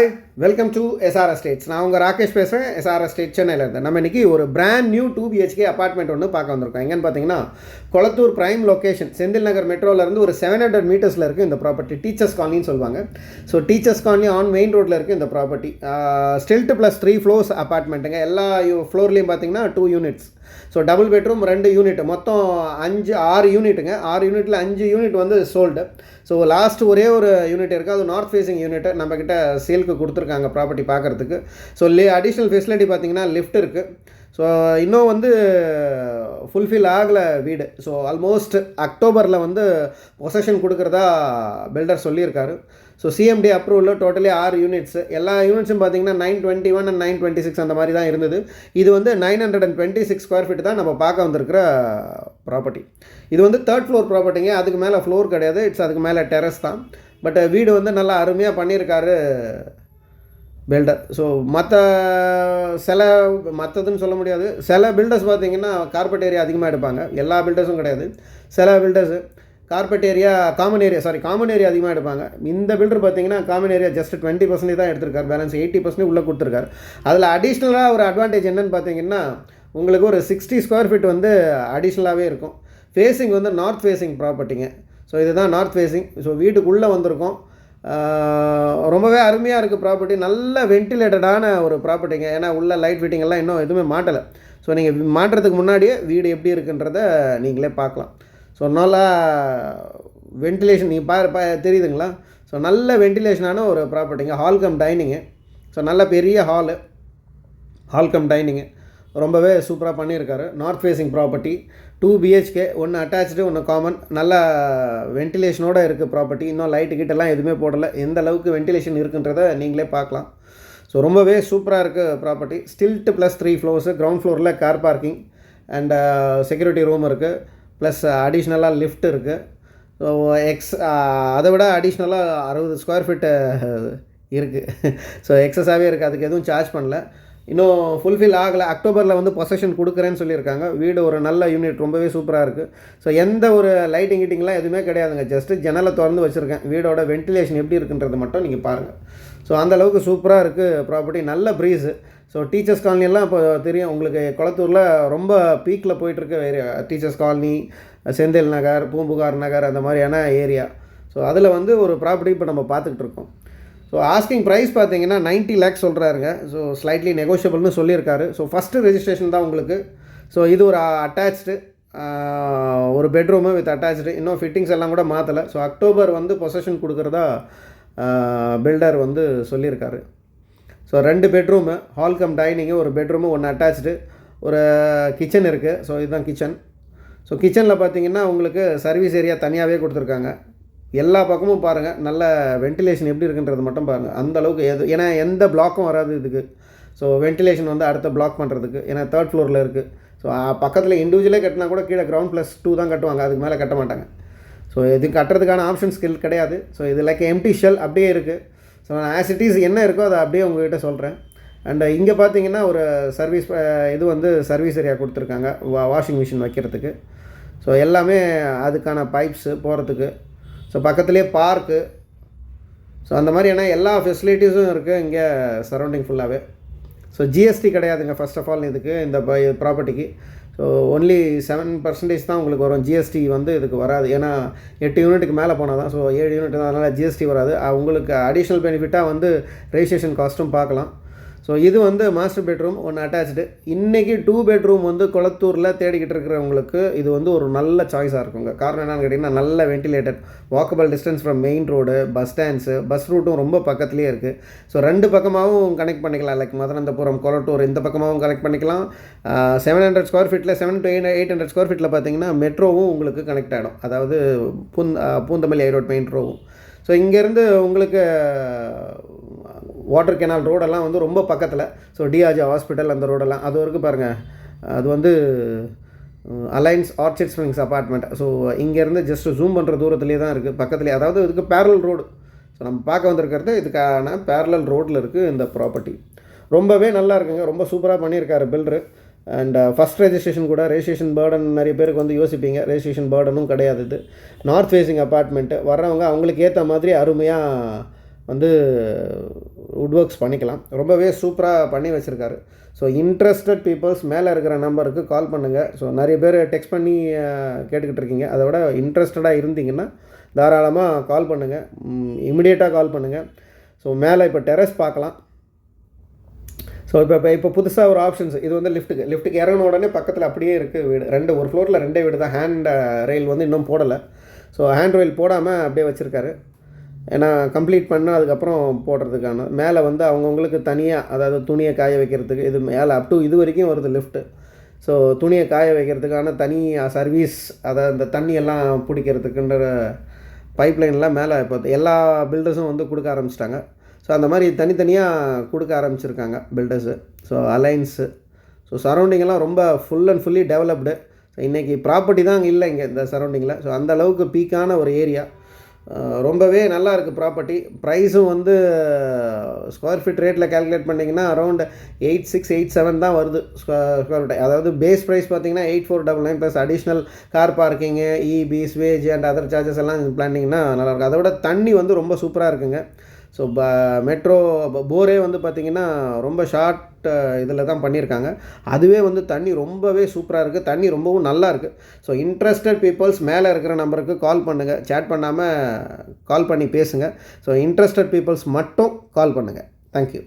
Hi, welcome to S R Estates. நான் உங்கள் ராகேஷ் பேசுகிறேன். எஸ்ஆர் எஸ்டேட் சென்னையில் இருந்தேன். நம்ம இன்றைக்கி ஒரு பிராண்ட் நியூ 2 BHK அப்பார்ட்மெண்ட் ஒன்று பார்க்க வந்திருக்கோம். எங்கன்னு பார்த்தீங்கன்னா, கொளத்தூர் பிரைம் லொக்கேஷன், செந்தில் நகர் மெட்ரோலேருந்து ஒரு 700 மீட்டர்ஸில் இருக்குது இந்த ப்ராப்பர்ட்டி. டீச்சர்ஸ் காலனின்னு சொல்லுவாங்க. So teachers colony on main ரோட்டில் இருக்குது இந்த ப்ராப்பர்ட்டி. ஸ்டில்ட் ப்ளஸ் 3 ஃப்ளோர்ஸ் அப்பார்ட்மெண்ட்டுங்க. எல்லா ஃப்ளோர்லேயும் பார்த்தீங்கன்னா 2 units. So double bedroom 2 unit, மொத்தம் 6 யூனிட்டுங்க. 6 யூனிட்டில் 5 யூனிட் வந்து சோல்டு. ஸோ லாஸ்ட் ஒரே ஒரு யூனிட் இருக்குது, அது நார்த் ஃபேஸிங் யூனிட்டை நம்மக்கிட்ட சேலுக்கு கொடுத்துருக்காங்க ப்ராப்பர்ட்டி பார்க்குறதுக்கு. ஸோ அடிஷ்னல் ஃபெசிலிட்டி பார்த்திங்கன்னா லிஃப்ட் இருக்குது. ஸோ இன்னும் வந்து ஃபுல்ஃபில் ஆகலை வீடு. ஸோ ஆல்மோஸ்ட் அக்டோபரில் வந்து பொசஷன் கொடுக்குறதா பில்டர் சொல்லியிருக்காரு. ஸோ சிஎம்டி அப்ரூவலில் டோட்டலி 6 யூனிட்ஸு. எல்லா யூனிட்ஸும் பார்த்திங்கன்னா 921 அண்ட் 926 அந்த மாதிரி தான் இருந்தது. இது வந்து 926 ஸ்கொயர் ஃபீட் தான் நம்ம பார்க்க வந்திருக்கிற ப்ராப்பர்ட்டி. இது வந்து 3rd ஃப்ளோர் ப்ராப்பர்ட்டிங்க. அதுக்கு மேலே ஃப்ளோர் கிடையாது, அதுக்கு மேலே டெரஸ் தான். பட் வீடு வந்து நல்லா அருமையாக பண்ணியிருக்காரு பில்டர். ஸோ மற்றதுன்னு சொல்ல முடியாது. சில பில்டர்ஸ் பார்த்திங்கன்னா கார்பெட் ஏரியா அதிகமாக எடுப்பாங்க. எல்லா பில்டர்ஸும் கிடையாது. சில builders carpet area common area அதிகமாக எடுப்பாங்க. இந்த பில்டர் பார்த்திங்கன்னா காமன் ஏரியா ஜஸ்ட் 20% தான் எடுத்திருக்காரு. பேலன்ஸ் 80% உள்ளே கொடுத்துருக்காரு. அதில் அடிஷ்னலாக ஒரு அட்வான்டேஜ் என்னென்னு பார்த்தீங்கன்னா, உங்களுக்கு ஒரு 60 ஸ்கொயர் ஃபீட் வந்து அடிஷ்னலாகவே இருக்கும். ஃபேஸிங் வந்து நார்த் ஃபேஸிங் ப்ராப்பர்ட்டிங்க. ஸோ இதுதான் நார்த் ஃபேஸிங். ஸோ வீட்டுக்குள்ளே வந்திருக்கோம். ரொம்பவே அருமையாக இருக்குது ப்ராப்பர்ட்டி. நல்ல வென்டிலேட்டடான ஒரு ப்ராப்பர்ட்டிங்க. ஏன்னா உள்ள லைட் ஃபிட்டிங் எல்லாம் இன்னும் எதுவுமே மாட்டலை. ஸோ நீங்கள் மாட்டுறதுக்கு முன்னாடியே வீடு எப்படி இருக்குன்றதை நீங்களே பார்க்கலாம். ஸோ நல்லா வென்டிலேஷன் நீங்கள் தெரியுதுங்களா? ஸோ நல்ல வென்டிலேஷனான ஒரு ப்ராப்பர்ட்டிங்க. Hall cum dining. ஸோ நல்ல பெரிய ஹால் கம் டைனிங்கு ரொம்பவே சூப்பராக பண்ணியிருக்காரு. North facing property, 2 BHK, 1 attach 1 common. நல்ல வென்டிலேஷனோடு இருக்குது ப்ராப்பர்ட்டி. இன்னும் லைட்டு கிட்டெல்லாம் எதுவுமே போடலை. எந்த அளவுக்கு வென்டிலேஷன் இருக்குன்றதை நீங்களே பார்க்கலாம். ஸோ ரொம்பவே சூப்பராக இருக்குது property. Stilt plus 3 floors. Ground ஃப்ளோரில் car parking and security room இருக்குது. ப்ளஸ் அடிஷ்னலாக லிஃப்ட் இருக்குது. ஸோ அதை விட அடிஷ்னலாக 60 ஸ்கொயர் ஃபீட்டு இருக்குது. ஸோ எக்ஸஸாகவே இருக்குது. அதுக்கு எதுவும் சார்ஜ் பண்ணல. இன்னும் ஃபுல்ஃபில் ஆகலை. அக்டோபரில் வந்து பொசஷன் கொடுக்குறேன்னு சொல்லியிருக்காங்க. வீடு ஒரு நல்ல யூனிட், ரொம்பவே சூப்பராக இருக்குது. ஸோ எந்த ஒரு லைட்டிங் ஹீட்டிங்லாம் எதுவுமே கிடையாதுங்க. ஜஸ்ட்டு ஜன்னலை திறந்து வச்சுருக்கேன். வீடோட வென்டிலேஷன் எப்படி இருக்குன்றது மட்டும் நீங்கள் பாருங்கள். ஸோ அந்தளவுக்கு சூப்பராக இருக்குது ப்ராப்பர்ட்டி. நல்ல ப்ரீஸு. ஸோ டீச்சர்ஸ் காலனியெல்லாம் இப்போ தெரியும் உங்களுக்கு, கொளத்தூரில் ரொம்ப பீக்கில் போயிட்டுருக்கு area. Teachers colony, Senthil Nagar, Poompuhar நகர், அந்த மாதிரியான ஏரியா. ஸோ அதில் வந்து ஒரு ப்ராப்பர்ட்டி இப்போ நம்ம பார்த்துக்கிட்டு இருக்கோம். ஸோ ஆஸ்கிங் ப்ரைஸ் பார்த்தீங்கன்னா 90 lakhs சொல்கிறாருங்க. ஸோ ஸ்லைட்லி நெகோஷியபிள்னு சொல்லியிருக்காரு. ஸோ ஃபஸ்ட்டு ரெஜிஸ்ட்ரேஷன் தான் உங்களுக்கு. ஸோ இது ஒரு அட்டாச்சு ஒரு பெட்ரூமு வித் அட்டாச்சு. இன்னும் ஃபிட்டிங்ஸ் எல்லாம் கூட மாற்றலை. ஸோ அக்டோபர் வந்து பொசஷன் கொடுக்குறதா பில்டர் வந்து சொல்லியிருக்காரு. So 2 bedroom, hall cum dining, ஒரு பெட்ரூமு, 1 அட்டாச்சு, ஒரு கிச்சன் இருக்குது. ஸோ இதுதான் கிச்சன். ஸோ கிச்சனில் பார்த்தீங்கன்னா உங்களுக்கு சர்வீஸ் ஏரியா தனியாகவே கொடுத்துருக்காங்க. எல்லா பக்கமும் பாருங்கள். நல்ல வென்டிலேஷன் எப்படி இருக்குன்றது மட்டும் பாருங்கள். அந்தளவுக்கு ஏன்னா எந்த பிளாக்கும் வராது இதுக்கு. ஸோ வென்டிலேஷன் வந்து அடுத்த பிளாக் பண்ணுறதுக்கு, ஏன்னா 3rd ஃப்ளோரில் இருக்குது. ஸோ பக்கத்தில் இண்டிவிஜுவலே கட்டினா கூட கீழே கிரவுண்ட் ப்ளஸ் 2 தான் கட்டுவாங்க. அதுக்கு மேலே கட்ட மாட்டாங்க. ஸோ இது கட்டுறதுக்கான ஆப்ஷன் ஸ்கில் கிடையாது. ஸோ இது லைக் எம்டி ஷெல் அப்படியே இருக்குது. ஸோ நான் ஆஸ் இட் இஸ் என்ன இருக்கோ அதை அப்படியே உங்கள்கிட்ட சொல்கிறேன். அண்ட் இங்கே பார்த்தீங்கன்னா ஒரு இது வந்து சர்வீஸ் ஏரியா கொடுத்துருக்காங்க, வாஷிங் மிஷின் வைக்கிறதுக்கு. ஸோ எல்லாமே அதுக்கான பைப்ஸு போகிறதுக்கு. ஸோ பக்கத்துலேயே பார்க்கு. ஸோ அந்த மாதிரியான எல்லா ஃபெசிலிட்டிஸும் இருக்குது இங்கே சரௌண்டிங் ஃபுல்லாகவே. ஸோ ஜிஎஸ்டி கிடையாதுங்க ஃபர்ஸ்ட் ஆஃப் ஆல் இதுக்கு, இந்த ப்ராப்பர்ட்டிக்கு. ஸோ ஒன்லி 7% தான் உங்களுக்கு வரும். ஜிஎஸ்டி வந்து இதுக்கு வராது. ஏன்னா 8 யூனிட்டுக்கு மேலே போனால் தான். ஸோ 7 யூனிட் தான், அதனால் ஜிஎஸ்டி வராது. உங்களுக்கு அடிஷ்னல் பெனிஃபிட்டாக வந்து ரெஜிஸ்ட்ரேஷன் காஸ்ட்டும் பார்க்கலாம். ஸோ இது வந்து மாஸ்டர் பெட்ரூம், 1 அட்டாச்சு. இன்றைக்கி 2 பெட்ரூம் வந்து கொளத்தூரில் தேடிக்கிட்டு இருக்கிறவங்களுக்கு இது வந்து ஒரு நல்ல சாய்ஸாக இருக்குங்க. காரணம் என்னென்னு கேட்டிங்கன்னா, நல்ல ventilated, walkable distance from main road, bus stands, bus ரூட்டும் ரொம்ப பக்கத்துலேயே இருக்குது. ஸோ 2 பக்கமாகவும் கனெக்ட் பண்ணிக்கலாம். லைக் மதுராந்தகபுரம், கொளத்தூர் இந்த பக்கமாகவும் கனெக்ட் பண்ணிக்கலாம். 700 ஸ்கொயர் ஃபீட்டில் 700 to 800 ஸ்கொயர் ஃபீட்டில் பார்த்தீங்கன்னா மெட்ரோவும் உங்களுக்கு கனெக்ட் ஆகிடும். அதாவது பூந்தமல்லி ஐரோட் மெயின் ரோவும். ஸோ இங்கேருந்து உங்களுக்கு வாட்டர் கெனால் ரோடெல்லாம் வந்து ரொம்ப பக்கத்தில். ஸோ டிஆர்ஜி ஹாஸ்பிட்டல் அந்த ரோடெல்லாம் அது வரைக்கும் பாருங்கள். அது வந்து alliance orchid springs apartment. So இங்கேருந்து ஜஸ்ட் ஜூம் பண்ணுற தூரத்துலேயே தான் இருக்குது, பக்கத்துலேயே. அதாவது இதுக்கு பேரலல் ரோடு. ஸோ நம்ம பார்க்க வந்திருக்கிறது இதுக்கான பேரலல் ரோட்டில் இருக்குது இந்த ப்ராப்பர்ட்டி. ரொம்பவே நல்லா இருக்குங்க. ரொம்ப சூப்பராக பண்ணியிருக்காரு பில்டரு. அண்ட் ஃபஸ்ட் ரெஜிஸ்ட்ரேஷன் கூட. ரெஜிஸ்ட்ரேஷன் பேர்டன் நிறைய பேருக்கு வந்து யோசிப்பீங்க. ரெஜிஸ்ட்ரேஷன் பேர்டனும் கிடையாது. இது நார்த் ஃபேஸிங் அப்பார்ட்மெண்ட்டு. வர்றவங்க அவங்களுக்கு ஏற்ற மாதிரி அருமையாக வந்து வுட் ஒர்க்ஸ் பண்ணிக்கலாம். ரொம்பவே சூப்பராக பண்ணி வச்சுருக்காரு. ஸோ இன்ட்ரெஸ்டட் பீப்புள்ஸ் மேலே இருக்கிற நம்பருக்கு கால் பண்ணுங்கள். ஸோ நிறைய பேர் டெக்ஸ்ட் பண்ணி கேட்டுக்கிட்டு இருக்கீங்க. அதை விட இன்ட்ரெஸ்டடாக இருந்தீங்கன்னா தாராளமாக கால் பண்ணுங்கள், இமிடியேட்டாக கால் பண்ணுங்கள். ஸோ மேலே இப்போ டெரஸ் பார்க்கலாம். ஸோ இப்போ புதுசாக ஒரு ஆப்ஷன்ஸ் இது வந்து லிஃப்ட்டுக்கு இறங்கின உடனே பக்கத்தில் அப்படியே இருக்குது வீடு. ஒரு ஃப்ளோரில் 2 வீடு தான். ஹேண்ட் ரெயில் வந்து இன்னும் போடலை. ஸோ ஹேண்ட் ரெயில் போடாமல் அப்படியே வச்சுருக்காரு. ஏன்னா கம்ப்ளீட் பண்ணால் அதுக்கப்புறம் போடுறதுக்கான மேலே வந்து அவங்கவுங்களுக்கு தனியாக, அதாவது துணியை காய வைக்கிறதுக்கு இது மேலே அப் டு இது வரைக்கும் வருது லிஃப்ட்டு. ஸோ துணியை காய வைக்கிறதுக்கான தனி சர்வீஸ், அதாவது இந்த தண்ணியெல்லாம் பிடிக்கிறதுக்குன்ற பைப்லைன்லாம் மேலே இப்போ எல்லா பில்டர்ஸும் வந்து கொடுக்க ஆரம்பிச்சிட்டாங்க. ஸோ அந்த மாதிரி தனித்தனியாக கொடுக்க ஆரம்பிச்சிருக்காங்க பில்டர்ஸு. ஸோ அலைன்ஸு, ஸோ சரௌண்டிங்கெல்லாம் ரொம்ப full and fully developed. So இன்றைக்கி ப்ராப்பர்ட்டி தான் இல்லை இங்கே இந்த சரௌண்டிங்கில். ஸோ அந்த அளவுக்கு பீக்கான ஒரு ஏரியா. ரொம்பவே நல்லா இருக்குது ப்ராப்பர்ட்டி. ப்ரைஸும் வந்து ஸ்கொயர் ஃபீட் ரேட்டில் கேல்குலேட் பண்ணிங்கன்னா அரௌண்ட் 8,600 8,700 தான் வருது ஸ்கொயர் ஃபீட். அதாவது பேஸ் ப்ரைஸ் பார்த்தீங்கன்னா 8,499 plus additional car parking, EB, sewage and other charges எல்லாம் பிளானிங்கன்னா நல்லாயிருக்கும். அதை விட தண்ணி வந்து ரொம்ப சூப்பராக இருக்குங்க. ஸோ மெட்ரோ போரே வந்து பார்த்திங்கன்னா ரொம்ப ஷார்ட் இதில் தான் பண்ணியிருக்காங்க. அதுவே வந்து தண்ணி ரொம்பவே சூப்பராக இருக்குது, தண்ணி ரொம்பவும் நல்லா இருக்குது. ஸோ இன்ட்ரெஸ்டட் பீப்புள்ஸ் மேலே இருக்கிற நம்பருக்கு கால் பண்ணுங்கள், சேட் பண்ணாமல் கால் பண்ணி பேசுங்க. ஸோ இன்ட்ரெஸ்டட் பீப்புள்ஸ் மட்டும் கால் பண்ணுங்கள். தேங்க்யூ.